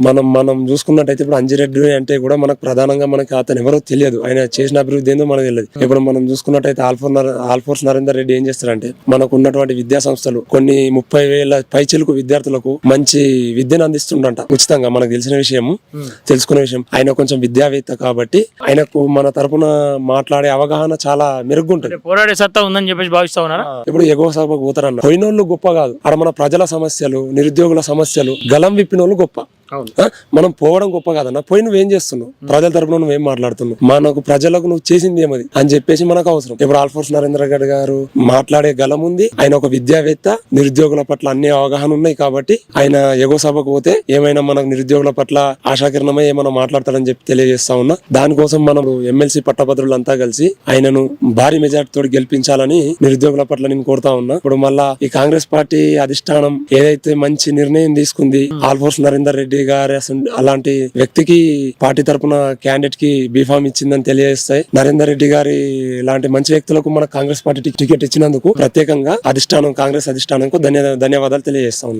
మనం చూసుకున్నట్టయితే ఇప్పుడు అంజిరెడ్డి అంటే కూడా మనకు ప్రధానంగా మనకి అతను ఎవరో తెలియదు, ఆయన చేసిన అభివృద్ధి ఏందో మనకు తెలియదు. ఇప్పుడు మనం చూసుకున్నట్టయితే ఆల్ఫోర్స్ నరేందర్ రెడ్డి ఏం చేస్తారంటే మనకు ఉన్నటువంటి విద్యా సంస్థలు కొన్ని 30,000 పైచిలకు విద్యార్థులకు మంచి విద్యను అందిస్తుండంట ఉచితంగా. మనకు తెలిసిన విషయం, తెలుసుకునే విషయం. ఆయన కొంచెం విద్యావేత్త కాబట్టి ఆయనకు మన తరపున మాట్లాడే అవగాహన చాలా మెరుగుంటుంది. పోరాడే సత్తా ఉందని చెప్పేసి భావిస్తా ఉన్నారా? ఇప్పుడు ఎగువ సభకు పోతారన్న పోయినోళ్ళు గొప్ప కాదు, అక్కడ మన ప్రజల సమస్యలు, నిరుద్యోగుల సమస్యలు గలం విప్పినోళ్ళు గొప్ప. మనం పోవడం గొప్ప కాదన్న, పోయి నువ్వేం చేస్తున్నావు, ప్రజల తరపున నువ్వేం మాట్లాడుతున్నావు, మనకు ప్రజలకు నువ్వు చేసింది ఏమది అని చెప్పేసి మనకు అవసరం. ఇప్పుడు ఆల్ఫోర్స్ నరేంద్ర రెడ్డి గారు మాట్లాడే గలం ఉంది, ఆయన ఒక విద్యావేత్త, నిరుద్యోగుల పట్ల అన్ని అవగాహన ఉన్నాయి కాబట్టి ఆయన ఎగో సభకు పోతే ఏమైనా మనకు నిరుద్యోగుల పట్ల ఆశాకిరణమై ఏమైనా మాట్లాడతాడని చెప్పి తెలియజేస్తా ఉన్నా. దానికోసం మనం ఎమ్మెల్సీ పట్టభద్రులంతా కలిసి ఆయనను భారీ మెజార్టీతో గెలిపించాలని నిరుద్యోగుల పట్ల నేను కోరుతా ఉన్నా. ఇప్పుడు మళ్ళా ఈ కాంగ్రెస్ పార్టీ అధిష్టానం ఏదైతే మంచి నిర్ణయం తీసుకుంది, ఆల్ఫోర్స్ నరేందర్ రెడ్డి గారు అలాంటి వ్యక్తికి పార్టీ తరపున క్యాండిడేట్ కి బీఫామ్ ఇచ్చిందని తెలియజేస్తాయి. నరేందర్ రెడ్డి గారి లాంటి మంచి వ్యక్తులకు మన కాంగ్రెస్ పార్టీ టికెట్ ఇచ్చినందుకు ప్రత్యేకంగా కాంగ్రెస్ అధిష్టానంకు ధన్యవాదాలు తెలియజేస్తా ఉన్నాం.